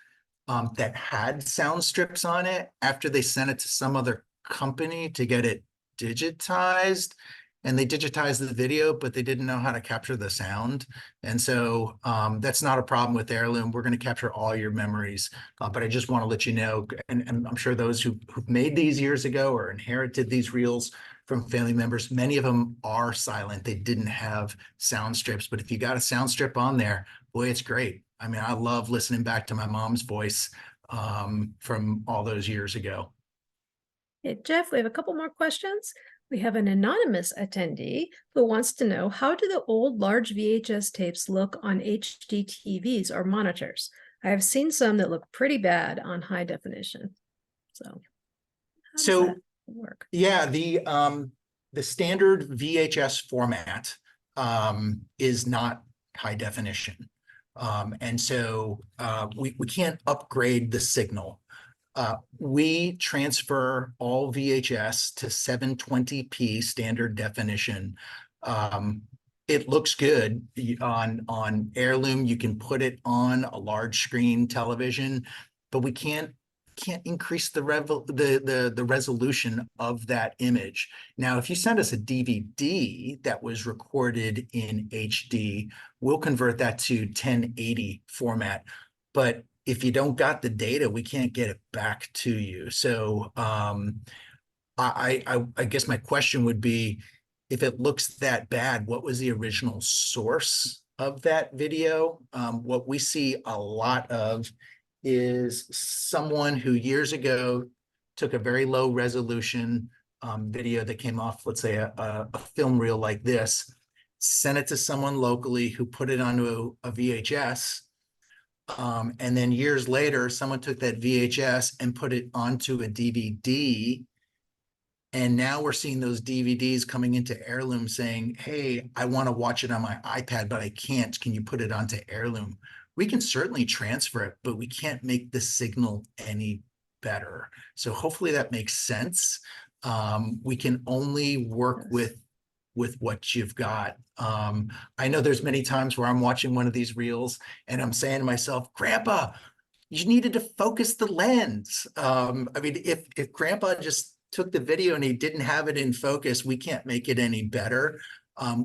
that had sound strips on it after they sent it to some other company to get it digitized. And they digitized the video, but they didn't know how to capture the sound. And so that's not a problem with Heirloom. We're going to capture all your memories. But I just want to let you know, and I'm sure those who've made these years ago or inherited these reels from family members, many of them are silent. They didn't have sound strips. But if you got a sound strip on there, boy, it's great. I mean, I love listening back to my mom's voice from all those years ago. Hey, Jeff, we have a couple more questions. We have an anonymous attendee who wants to know, how do the old large VHS tapes look on HD TVs or monitors? I have seen some that look pretty bad on high definition. So how does that work? Yeah, the standard VHS format is not high definition. And so we can't upgrade the signal. We transfer all VHS to 720p standard definition. It looks good on Heirloom. You can put it on a large screen television, but we can't increase the resolution of that image. Now, if you send us a DVD that was recorded in HD, we'll convert that to 1080 format. But if you don't got the data, we can't get it back to you. So I guess my question would be, if it looks that bad, what was the original source of that video? What we see a lot of is someone who years ago took a very low resolution video that came off, let's say, a film reel like this, sent it to someone locally who put it onto a VHS. And then years later, someone took that VHS and put it onto a DVD And now we're seeing those DVDs coming into Heirloom saying, hey, I want to watch it on my iPad, but I can't. Can you put it onto Heirloom? We can certainly transfer it, but we can't make the signal any better. So hopefully that makes sense. We can only work with what you've got. I know there's many times where I'm watching one of these reels and I'm saying to myself, Grandpa, you needed to focus the lens. I mean, if Grandpa just took the video and he didn't have it in focus, we can't make it any better.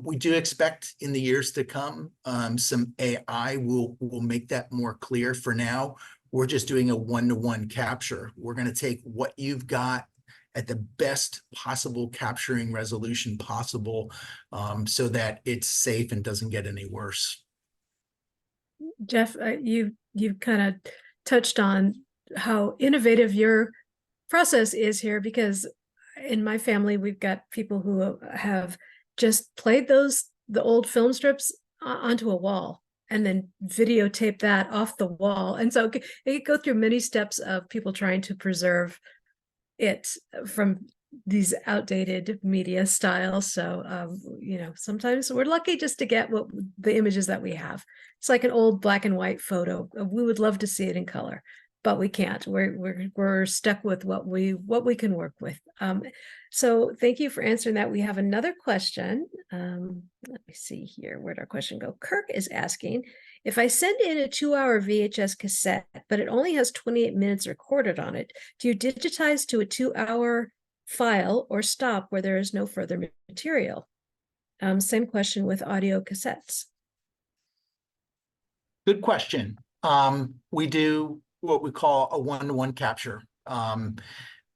We do expect in the years to come, some AI will make that more clear. For now, we're just doing a one-to-one capture. We're going to take what you've got at the best possible capturing resolution possible, so that it's safe and doesn't get any worse. Jeff, you've kind of touched on how innovative your process is here, because in my family we've got people who have just played the old film strips onto a wall and then videotape that off the wall, and so they go through many steps of people trying to preserve it from these outdated media styles. So sometimes we're lucky just to get what the images that we have. It's like an old black and white photo. We would love to see it in color, but we can't. We're stuck with what we can work with. So thank you for answering that. We have another question. Let me see here. Where'd our question go? Kirk is asking, if I send in a 2-hour VHS cassette, but it only has 28 minutes recorded on it, do you digitize to a 2-hour file or stop where there is no further material? Same question with audio cassettes. Good question. We do what we call a one-to-one capture.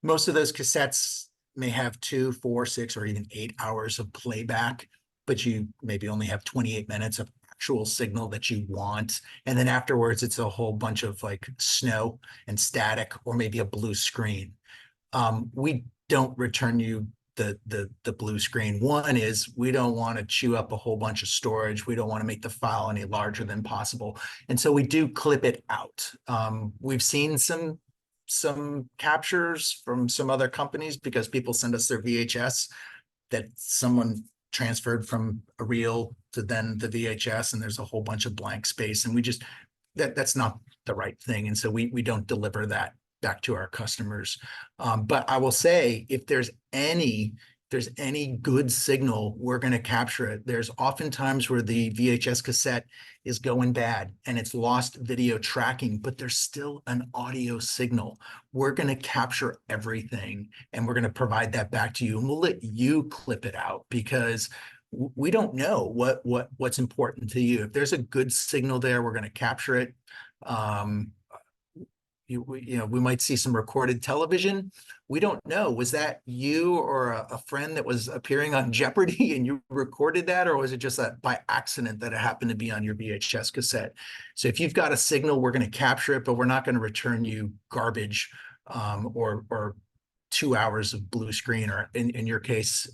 Most of those cassettes may have 2, 4, 6, or even 8 hours of playback, but you maybe only have 28 minutes of actual signal that you want. And then afterwards, it's a whole bunch of like snow and static, or maybe a blue screen. We don't return you the blue screen. One is we don't want to chew up a whole bunch of storage. We don't want to make the file any larger than possible. And so we do clip it out. We've seen some captures from some other companies because people send us their VHS that someone transferred from a reel to then the VHS, and there's a whole bunch of blank space, and we just that's not the right thing. And so we don't deliver that back to our customers. But I will say, if there's any good signal, we're going to capture it. There's often times where the VHS cassette is going bad and it's lost video tracking, but there's still an audio signal. We're going to capture everything and we're going to provide that back to you, and we'll let you clip it out, because we don't know what's important to you. If there's a good signal there, we're going to capture it. We might see some recorded television. We don't know. Was that you or a friend that was appearing on Jeopardy and you recorded that? Or was it just that by accident that it happened to be on your VHS cassette? So if you've got a signal, we're going to capture it, but we're not going to return you garbage, or 2 hours of blue screen, or in your case,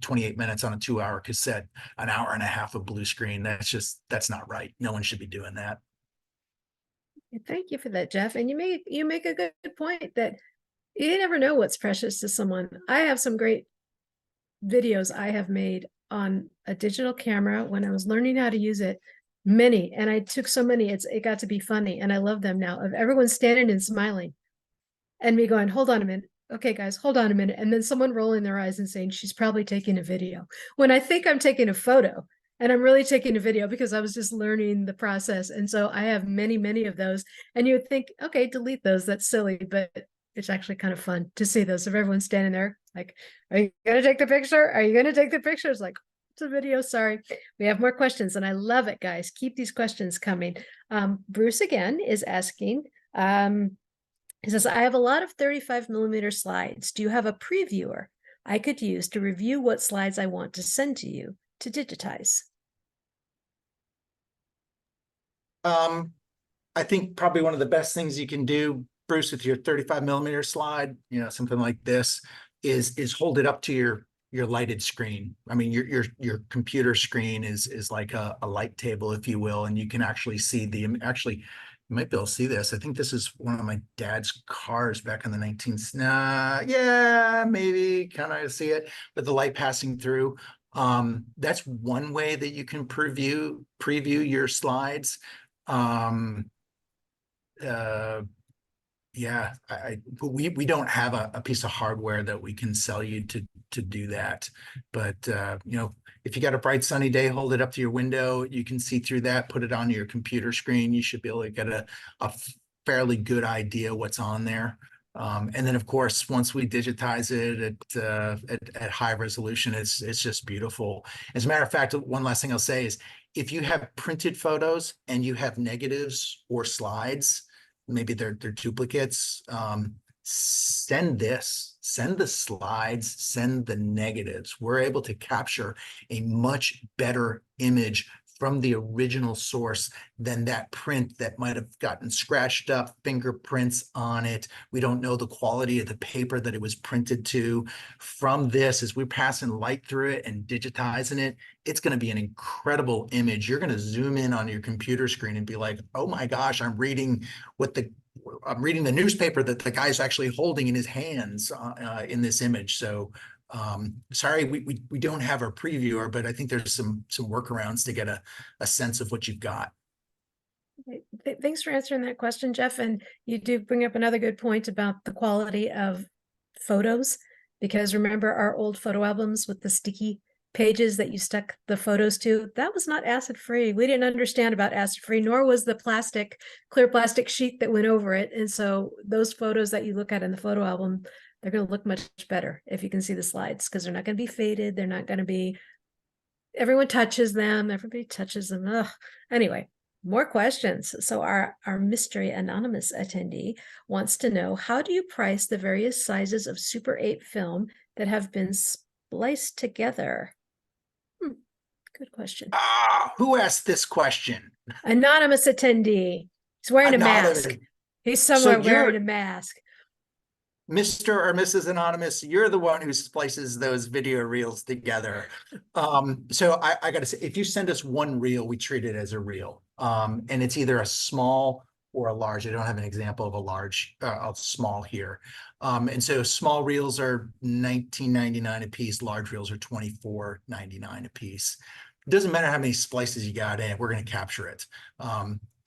28 minutes on a 2-hour cassette, an hour and a half of blue screen. That's not right. No one should be doing that. Thank you for that, Jeff. And you make a good point that you never know what's precious to someone. I have some great videos I have made on a digital camera when I was learning how to use it. Many, and I took so many, it got to be funny, and I love them now, of everyone standing and smiling and me going, hold on a minute. Okay, guys, hold on a minute. And then someone rolling their eyes and saying, she's probably taking a video, when I think I'm taking a photo. And I'm really taking a video because I was just learning the process. And so I have many, many of those. And you would think, okay, delete those. That's silly. But it's actually kind of fun to see those of everyone standing there like, are you going to take the picture? Are you going to take the picture? It's like, it's a video. Sorry. We have more questions. And I love it, guys. Keep these questions coming. Bruce again is asking, he says, I have a lot of 35mm slides. Do you have a previewer I could use to review what slides I want to send to you to digitize? I think probably one of the best things you can do, Bruce, with your 35mm slide, something like this, is hold it up to your lighted screen. I mean, your computer screen is like a light table, if you will, and you can actually see You might be able to see this. I think this is one of my dad's cars back in the 19s. Nah, yeah, maybe kind of see it, but the light passing through. That's one way that you can preview your slides. Yeah, but we don't have a piece of hardware that we can sell you to do that. But you know, if you got a bright sunny day, hold it up to your window, you can see through that, put it on your computer screen. You should be able to get a fairly good idea what's on there. And then of course, once we digitize it at high resolution, it's just beautiful. As a matter of fact, one last thing I'll say is if you have printed photos and you have negatives or slides, maybe they're duplicates, send the slides, send the negatives. We're able to capture a much better image from the original source than that print that might have gotten scratched up, fingerprints on it. We don't know the quality of the paper that it was printed to. From this, as we're passing light through it and digitizing it, it's going to be an incredible image. You're going to zoom in on your computer screen and be like, oh my gosh, I'm reading the newspaper that the guy's actually holding in his hands in this image. So sorry, we don't have a previewer, but I think there's some workarounds to get a sense of what you've got. Thanks for answering that question, Jeff. And you do bring up another good point about the quality of photos, because remember our old photo albums with the sticky pages that you stuck the photos to? That was not acid free. We didn't understand about acid free, nor was the clear plastic sheet that went over it. And so those photos that you look at in the photo album, they're going to look much better if you can see the slides, because they're not going to be faded. They're not going to be, everyone touches them. Everybody touches them. Ugh. Anyway, more questions. So our mystery anonymous attendee wants to know, how do you price the various sizes of Super 8 film that have been spliced together? Good question. Who asked this question? Anonymous attendee. He's wearing a mask. He's somewhere wearing a mask. Mr. or Mrs. Anonymous, you're the one who splices those video reels together. So I got to say, if you send us one reel, we treat it as a reel. And it's either a small or a large. I don't have an example of a large, small here. And so small reels are $19.99 a piece. Large reels are $24.99 a piece. It doesn't matter how many splices you got in, we're going to capture it.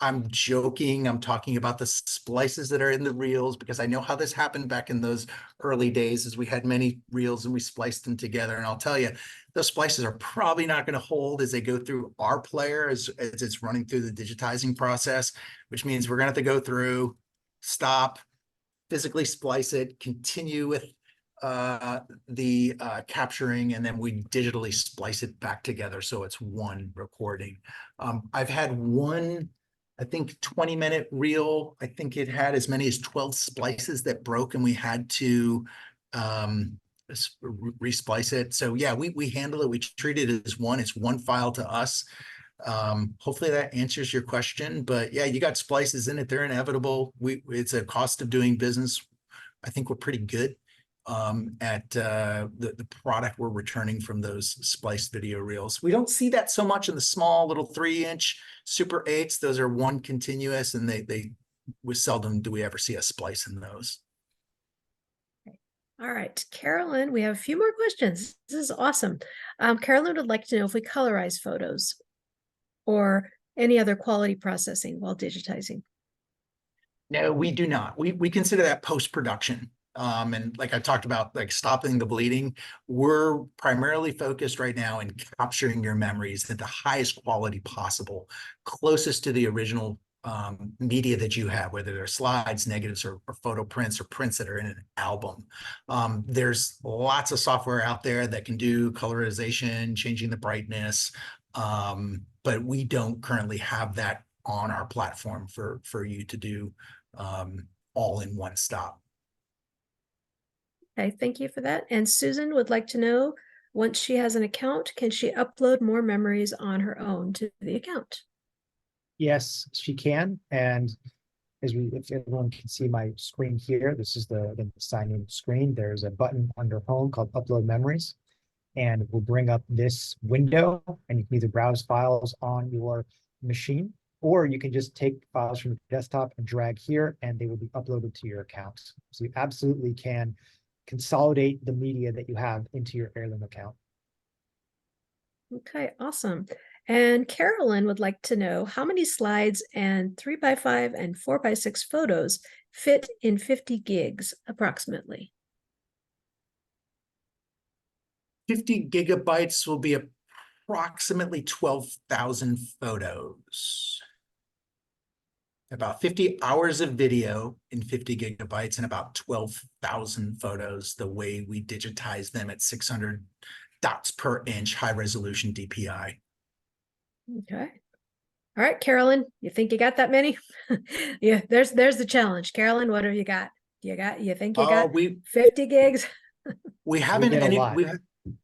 I'm joking. I'm talking about the splices that are in the reels because I know how this happened back in those early days as we had many reels and we spliced them together. And I'll tell you, those splices are probably not going to hold as they go through our player as it's running through the digitizing process, which means we're going to have to go through, stop, physically splice it, continue with the capturing, and then we digitally splice it back together so it's one recording. I've had one, I think 20-minute reel. I think it had as many as 12 splices that broke and we had to resplice it. So yeah, we handle it. We treat it as one. It's one file to us. Hopefully that answers your question, but yeah, you got splices in it. They're inevitable. It's a cost of doing business. I think we're pretty good at the product we're returning from those spliced video reels. We don't see that so much in the small little 3-inch Super 8s. Those are one continuous, and we seldom do we ever see a splice in those. All right, Carolyn, we have a few more questions. This is awesome. Carolyn would like to know if we colorize photos or any other quality processing while digitizing. No, we do not. We consider that post-production. And like I talked about, like stopping the bleeding, we're primarily focused right now in capturing your memories at the highest quality possible, closest to the original media that you have, whether they're slides, negatives, or photo prints or prints that are in an album. There's lots of software out there that can do colorization, changing the brightness, but we don't currently have that on our platform for you to do all in one stop. Okay, thank you for that. And Susan would like to know, once she has an account, can she upload more memories on her own to the account? Yes, she can. And if everyone can see my screen here, this is the sign-in screen. There's a button under home called Upload Memories, and it will bring up this window, and you can either browse files on your machine or you can just take files from the desktop and drag here, and they will be uploaded to your accounts. So you absolutely can consolidate the media that you have into your Heirloom account. Okay, awesome. And Carolyn would like to know how many slides and 3x5 and 4x6 photos fit in 50 gigs approximately. 50 gigabytes will be approximately 12,000 photos. About 50 hours of video in 50 gigabytes and about 12,000 photos, the way we digitize them at 600 dots per inch high resolution DPI. Okay. All right, Carolyn, you think you got that many? Yeah, there's the challenge. Carolyn, what have you got? You think you got 50 gigs? We haven't get a lot.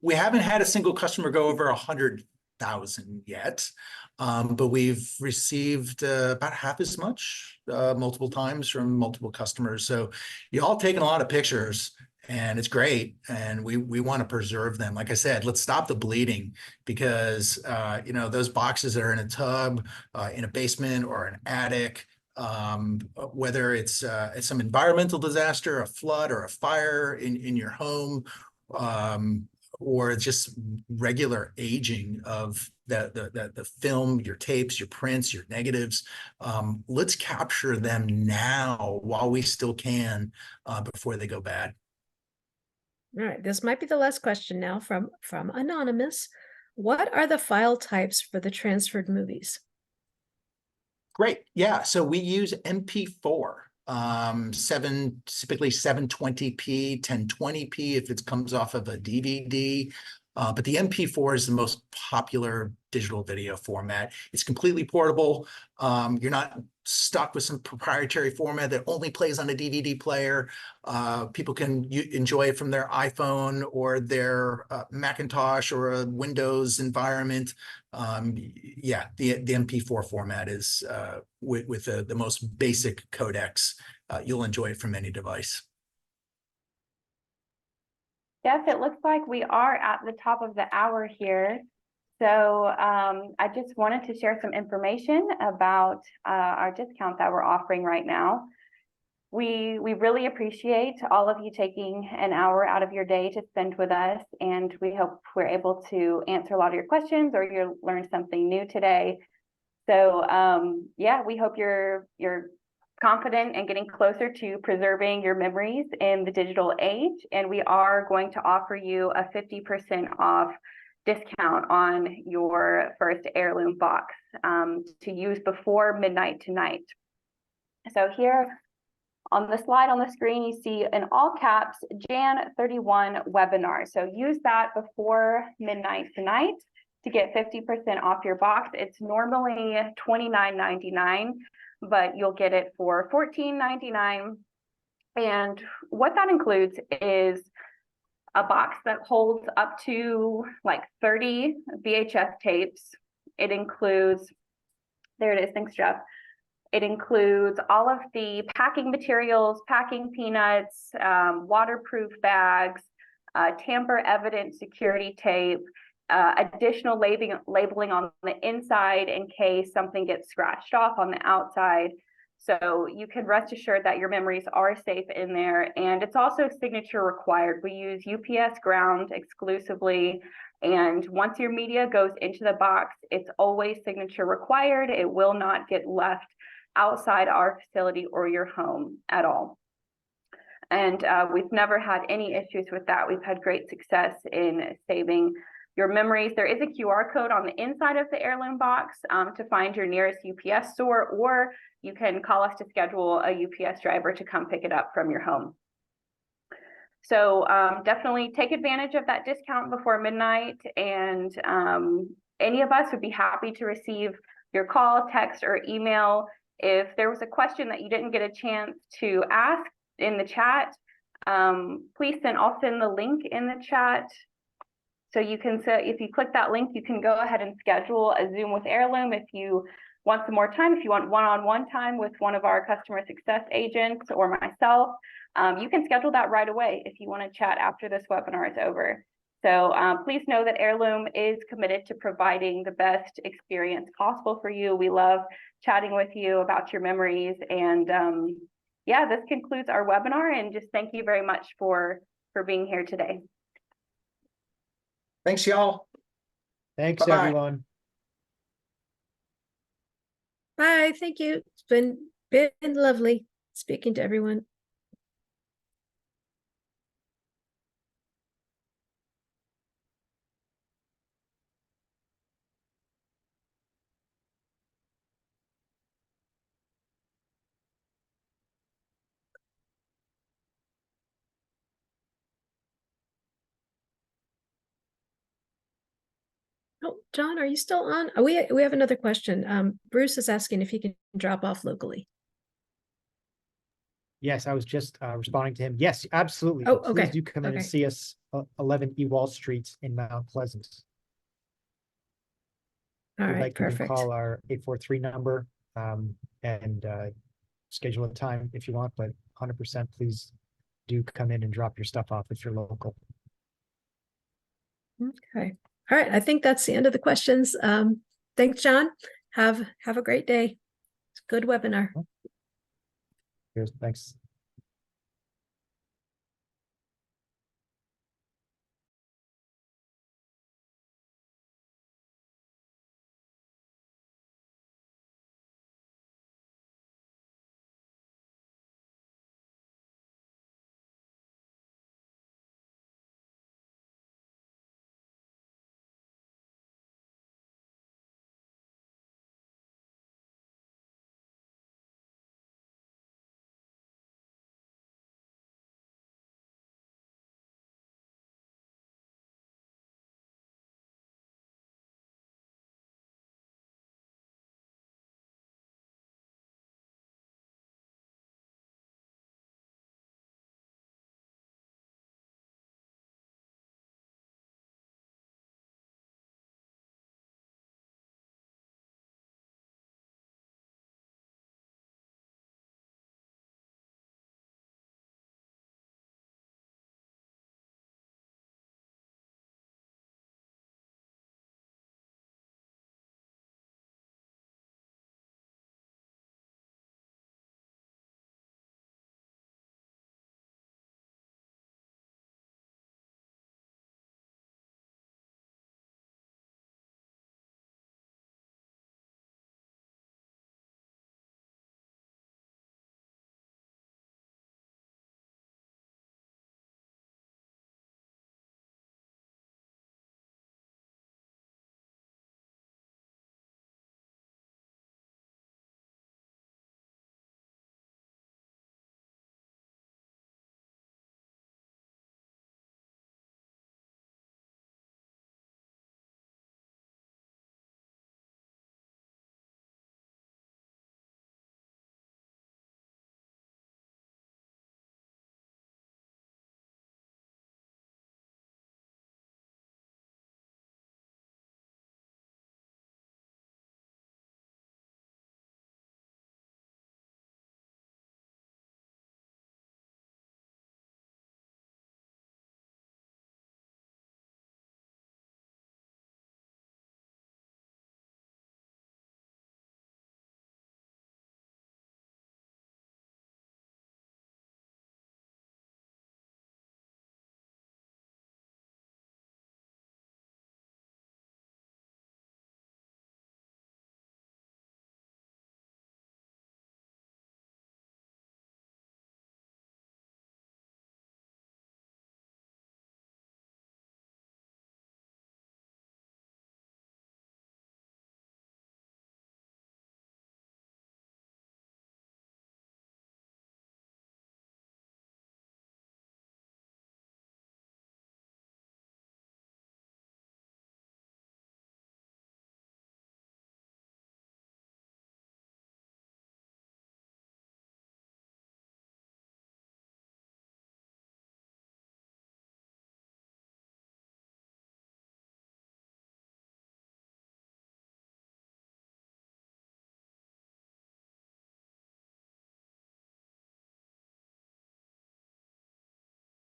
we haven't had a single customer go over 100,000 yet, but we've received about half as much multiple times from multiple customers. So y'all taking a lot of pictures, and it's great, and we want to preserve them. Like I said, let's stop the bleeding, because you know, those boxes that are in a tub, in a basement or an attic, whether it's some environmental disaster, a flood or a fire in your home, or just regular aging of the film, your tapes, your prints, your negatives. Let's capture them now while we still can, before they go bad. All right, this might be the last question now from Anonymous. What are the file types for the transferred movies? Great. Yeah. So we use MP4, typically 720p, 1020p if it comes off of a DVD. But the MP4 is the most popular digital video format. It's completely portable. You're not stuck with some proprietary format that only plays on a DVD player. People can enjoy it from their iPhone or their Macintosh or a Windows environment. Yeah, the MP4 format is with the most basic codecs. You'll enjoy it from any device. Jeff, it looks like we are at the top of the hour here. So I just wanted to share some information about our discount that we're offering right now. We really appreciate all of you taking an hour out of your day to spend with us, and we hope we're able to answer a lot of your questions or you learned something new today. So yeah, we hope you're confident and getting closer to preserving your memories in the digital age, and we are going to offer you a 50% off discount on your first Heirloom box to use before midnight tonight. So here on the slide on the screen, you see in all caps, Jan 31 webinar. So use that before midnight tonight to get 50% off your box. It's normally $29.99, but you'll get it for $14.99. And what that includes is a box that holds up to like 30 VHS tapes. It includes, there it is, thanks, Jeff. It includes all of the packing materials, packing peanuts, waterproof bags, tamper-evident security tape, additional labeling on the inside in case something gets scratched off on the outside. So you can rest assured that your memories are safe in there. And it's also signature required. We use UPS ground exclusively. And once your media goes into the box, it's always signature required. It will not get left outside our facility or your home at all. And we've never had any issues with that. We've had great success in saving your memories. There is a QR code on the inside of the Heirloom box to find your nearest UPS store, or you can call us to schedule a UPS driver to come pick it up from your home. So definitely take advantage of that discount before midnight, and any of us would be happy to receive your call, text, or email. If there was a question that you didn't get a chance to ask in the chat, please I'll send the link in the chat. So you can if you click that link, you can go ahead and schedule a Zoom with Heirloom if you want some more time. If you want one-on-one time with one of our customer success agents or myself, you can schedule that right away if you want to chat after this webinar is over. So please know that Heirloom is committed to providing the best experience possible for you. We love chatting with you about your memories. And yeah, this concludes our webinar, and just thank you very much for being here today. Thanks, y'all. Thanks, Bye-bye. everyone. Bye. Thank you. It's been lovely speaking to everyone. Oh, John, are you still on? Oh, we have another question. Bruce is asking if he can drop off locally. Yes, I was just responding to him. Yes, absolutely. Oh, Please okay. do come in and Okay. see us 11 E Wall Street in Mount Pleasant. All If you'd right, like, you can perfect. call our 843 number and schedule a time if you want, but 100% please do come in and drop your stuff off if you're local. Okay. All right. I think that's the end of the questions. Thanks, John. Have a great day. It's a good webinar. Thanks.